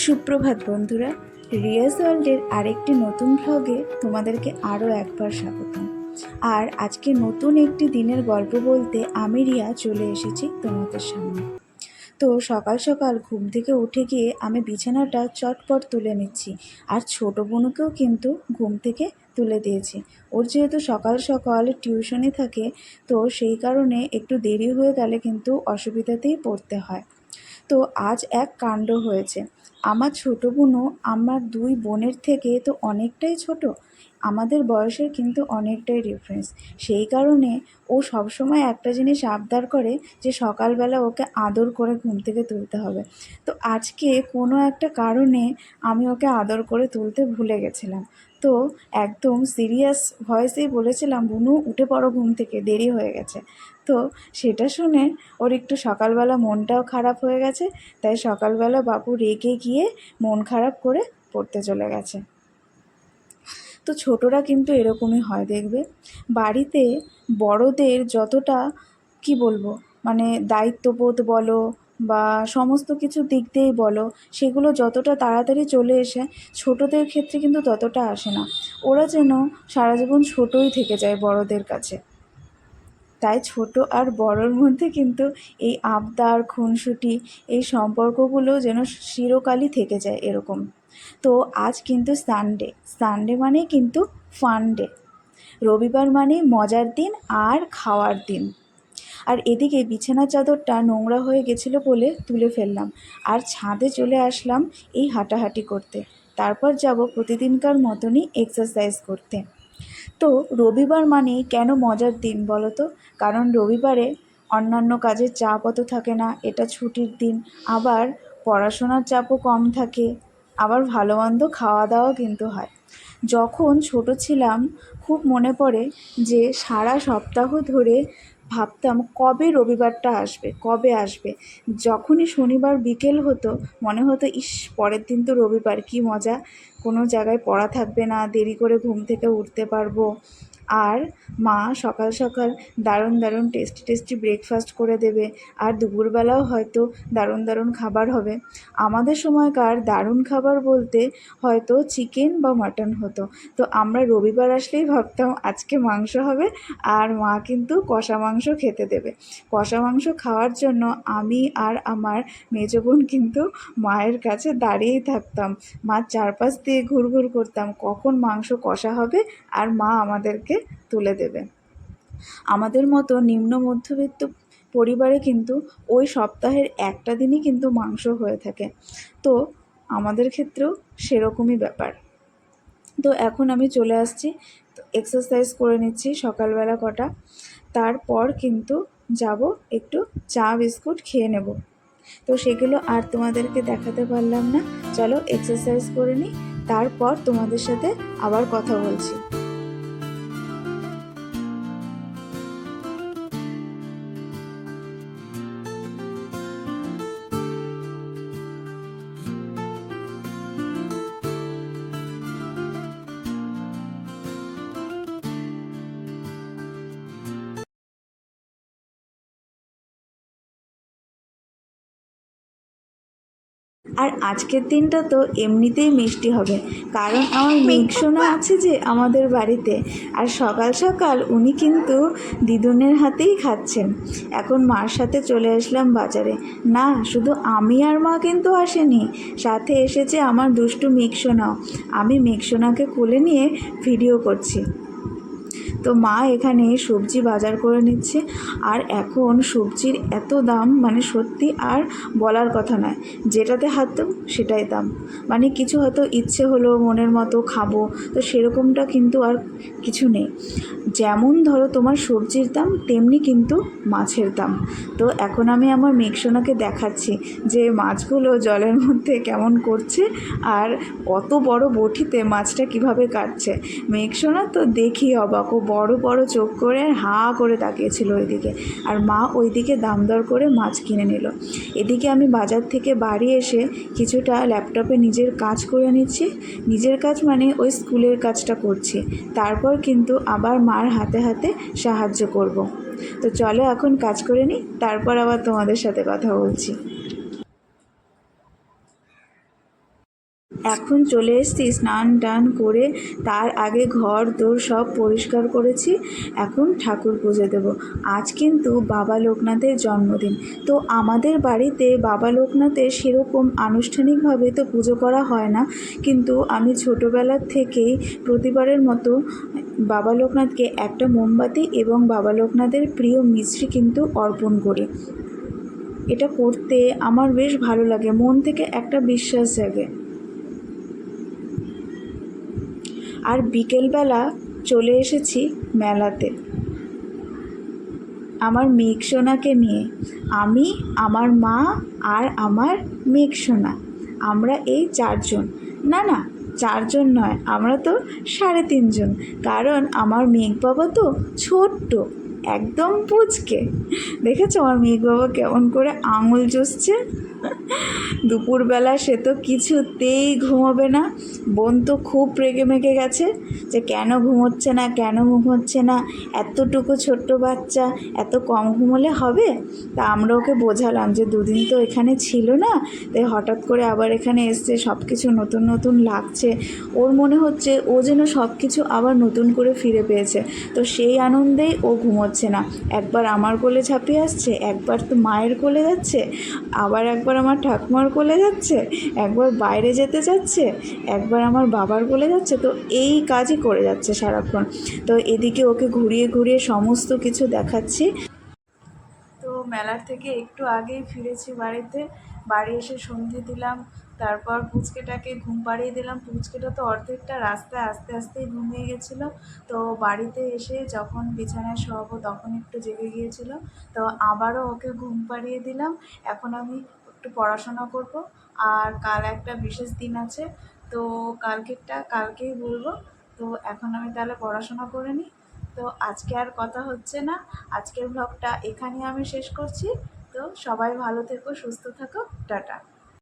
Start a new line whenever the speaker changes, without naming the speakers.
সুপ্রভাত বন্ধুরা, রিয়াজ ওয়ার্ল্ডের আরেকটি নতুন ভ্লগে তোমাদেরকে আরও একবার স্বাগতম। আর আজকে নতুন একটি দিনের গল্প বলতে আমি রিয়া চলে এসেছি তোমাদের সামনে। তো সকাল সকাল ঘুম থেকে উঠে গিয়ে আমি বিছানাটা চটপট তুলে নিচ্ছি, আর ছোটো বোনকেও কিন্তু ঘুম থেকে তুলে দিয়েছি। ওর যেহেতু সকাল সকাল টিউশনি থাকে, তো সেই কারণে একটু দেরি হয়ে গেলে কিন্তু অসুবিধাতেই পড়তে হয়। তো আজ এক কাণ্ড হয়েছে। আমার ছোটো বোনও আমার দুই বোনের থেকে তো অনেকটাই ছোট, আমাদের বয়সের কিন্তু অনেকটাই ডিফারেন্স। সেই কারণে ও সবসময় একটা জিনিস আবদার করে যে সকালবেলা ওকে আদর করে ঘুম থেকে তুলতে হবে। তো আজকে কোনো একটা কারণে আমি ওকে আদর করে তুলতে ভুলে গেছিলাম। তো একদম সিরিয়াস ভয়েসেই বলেছিলাম, বুনু উঠে পড়ো ঘুম থেকে, দেরি হয়ে গেছে। তো সেটা শুনে ওর একটু সকালবেলা মনটাও খারাপ হয়ে গেছে, তাই সকালবেলা বাবু রেগে গিয়ে মন খারাপ করে পড়তে চলে গেছে। তো ছোটরা কিন্তু এরকমই হয়, দেখবে বাড়িতে বড়দের যতটা কি বলবো, মানে দায়িত্ববোধ বলো বা সমস্ত কিছু দিক দিয়েই বলো, সেগুলো যতটা তাড়াতাড়ি চলে এসে ছোটদের ক্ষেত্রে কিন্তু ততটা আসে না। ওরা যেন সারা জীবন ছোটই থেকে যায় বড়দের কাছে। তাই ছোট আর বড়র মধ্যে কিন্তু এই আবদার খুনসুটি এই সম্পর্কগুলো যেন চিরকালই থেকে যায় এরকম। তো আজ কিন্তু সানডে, সানডে মানে কিন্তু ফান ডে। রবিবার মানে মজার দিন আর খাওয়ার দিন। আর এদিকে বিছানার চাদরটা নোংরা হয়ে গেছিলো বলে তুলে ফেললাম, আর ছাদে চলে আসলাম এই হাঁটাহাঁটি করতে। তারপর যাব প্রতিদিনকার মতনই এক্সারসাইজ করতে। তো রবিবার মানেই কেন মজার দিন বলো তো? কারণ রবিবারে অন্যান্য কাজের চাপ অত থাকে না, এটা ছুটির দিন। আবার পড়াশোনার চাপও কম থাকে, আবার ভালো মন্দ খাওয়া দাওয়া কিন্তু হয়। যখন ছোট ছিলাম খুব মনে পড়ে যে সারা সপ্তাহ ধরে ভাবতাম কবে রবিবারটা আসবে, কবে আসবে। যখনই শনিবার বিকেল হতো মনে হতো ইস, পরের দিন তো রবিবার, কী মজা, কোনো জায়গায় পড়া থাকবে না, দেরি করে ঘুম থেকে উঠতে পারবো। আর মা সকাল সকাল দারুণ দারুণ টেস্টি টেস্টি ব্রেকফাস্ট করে দেবে, আর দুপুরবেলাও হয়তো দারুণ দারুণ খাবার হবে। আমাদের সময়কার দারুণ খাবার বলতে হয়তো চিকেন বা মাটন হতো। তো আমরা রবিবার আসলেই ভাবতাম আজকে মাংস হবে, আর মা কিন্তু কষা মাংস খেতে দেবে। কষা মাংস খাওয়ার জন্য আমি আর আমার মেজো বোন কিন্তু মায়ের কাছে দাঁড়িয়েই থাকতাম। মার চারপাশ দিয়ে ঘুরঘুর করতাম কখন মাংস কষা হবে আর মা আমাদেরকে তুলে দেবে। আমাদের মতো নিম্ন মধ্যবিত্ত পরিবারে কিন্তু ওই সপ্তাহের একটা দিনই কিন্তু মাংস হয়ে থাকে। তো আমাদের ক্ষেত্রেও সেরকমই ব্যাপার। তো এখন আমি চলে আসছি, তো এক্সারসাইজ করে নিচ্ছি সকালবেলা কটা, তারপর কিন্তু যাব একটু চা বিস্কুট খেয়ে নেব। তো সেগুলো আর তোমাদেরকে দেখাতে পারলাম না। চলো এক্সারসাইজ করে নিই, তারপর তোমাদের সাথে আবার কথা বলছি। আর আজকের দিনটা তো এমনিতেই মিষ্টি হবে, কারণ আমার মেঘসোনা আছে যে আমাদের বাড়িতে। আর সকাল সকাল উনি কিন্তু দিদুনের হাতেই খাচ্ছেন। এখন মার সাথে চলে আসলাম বাজারে। না, শুধু আমি আর মা কিন্তু আসেনি, সাথে এসেছে আমার দুষ্টু মেঘসোনাও। আমি মেঘসোনাকে কোলে নিয়ে ভিডিও করছি। তো মা এখানে সবজি বাজার করে নিচ্ছে, আর এখন সবজির এত দাম, মানে সত্যি আর বলার কথা নয়। যেটাতে হাত দেব সেটাই দাম, মানে কিছু হয়তো ইচ্ছে হলো মনের মতো খাবো, তো সেরকমটা কিন্তু আর কিছু নেই। যেমন ধরো তোমার সবজির দাম, তেমনি কিন্তু মাছের দাম। তো এখন আমি আমার মেঘসোনাকে দেখাচ্ছি যে মাছগুলো জলের মধ্যে কেমন করছে, আর কত বড় বঁটিতে মাছটা কিভাবে কাটছে। মেঘসোনা তো দেখি অবাক, ও বড় বড় চোখ করে হাঁ করে তাকিয়েছিল ওইদিকে, আর মা ওইদিকে দাম দর করে মাছ কিনে নিল। এদিকে আমি বাজার থেকে বাড়ি এসে কিছুটা ল্যাপটপে নিজের কাজ করে নিচ্ছি। নিজের কাজ মানে ওই স্কুলের কাজটা করছি, তারপর কিন্তু আবার মার হাতে হাতে সাহায্য করব। তো চলো এখন কাজ করে নিই, তারপর আবার তোমাদের সাথে কথা বলছি। এখন চলে এসেছি স্নান টান করে, তার আগে ঘর দোর সব পরিষ্কার করেছি। এখন ঠাকুর পুজো দেবো। আজ কিন্তু বাবা লোকনাথের জন্মদিন। তো আমাদের বাড়িতে বাবা লোকনাথের সেরকম আনুষ্ঠানিকভাবে তো পুজো করা হয় না, কিন্তু আমি ছোটোবেলার থেকেই প্রতিবারের মতো বাবা লোকনাথকে একটা মোমবাতি এবং বাবা লোকনাথের প্রিয় মিষ্টি কিন্তু অর্পণ করি। এটা করতে আমার বেশ ভালো লাগে, মন থেকে একটা বিশ্বাস জাগে। আর বিকেলবেলা চলে এসেছি মেলাতে আমার মেঘসোনাকে নিয়ে। আমি, আমার মা আর আমার মেঘসোনা, আমরা এই 4 জন। না না, 4 জন নয়, আমরা তো 3.5 জন। কারণ আমার মেঘ বাবা তো ছোট্ট, একদম পুচকে। দেখেছো আমার মেঘ বাবা কেমন করে আঙুল চষছে? দুপুরবেলা সে তো কিছুতেই ঘুমোবে না। বোন তো খুব রেগে মেগে গেছে যে কেন ঘুমোচ্ছে না, কেন ঘুমোচ্ছে না, এতটুকু ছোট্ট বাচ্চা এত কম ঘুমোলে হবে? তা আমরা ওকে বোঝালাম যে দুদিন তো এখানে ছিল না, তাই হঠাৎ করে আবার এখানে এসছে, সব কিছু নতুন নতুন লাগছে। ওর মনে হচ্ছে ও যেন সব কিছু আবার নতুন করে ফিরে পেয়েছে। তো সেই আনন্দেই ও ঘুমোচ্ছে না। একবার আমার কোলে ঝাঁপিয়ে আসছে, একবার তো মায়ের কোলে যাচ্ছে, আবার একবার আমার ঠাকুমার কোলে যাচ্ছে, একবার বাইরে যেতে যাচ্ছে, একবার আমার বাবার কোলে যাচ্ছে। তো এই কাজই করে যাচ্ছে সারাক্ষণ। তো এদিকে ওকে ঘুরিয়ে ঘুরিয়ে সমস্ত কিছু দেখাচ্ছি। তো মেলার থেকে একটু আগেই ফিরেছি বাড়িতে। বাড়ি এসে সন্ধে দিলাম, তারপর পুচকেটাকে ঘুম পাড়িয়ে দিলাম। পুচকেটা তো অর্ধেকটা রাস্তায় আস্তে আস্তেই ঘুমিয়ে গেছিলো। তো বাড়িতে এসে যখন বিছানায় শোয়াবো তখন একটু জেগে গিয়েছিল। তো আবারও ওকে ঘুম পাড়িয়ে দিলাম। এখন আমি একটু পড়াশোনা করব। আর কাল একটা বিশেষ দিন আছে, তো কালকেরটা কালকেই বলবো। তো এখন আমি তাহলে পড়াশোনা করে নিই। তো আজকে আর কথা হচ্ছে না, আজকের ব্লগটা এখানেই আমি শেষ করছি। তো সবাই ভালো থেকো, সুস্থ থাকো, টাটা।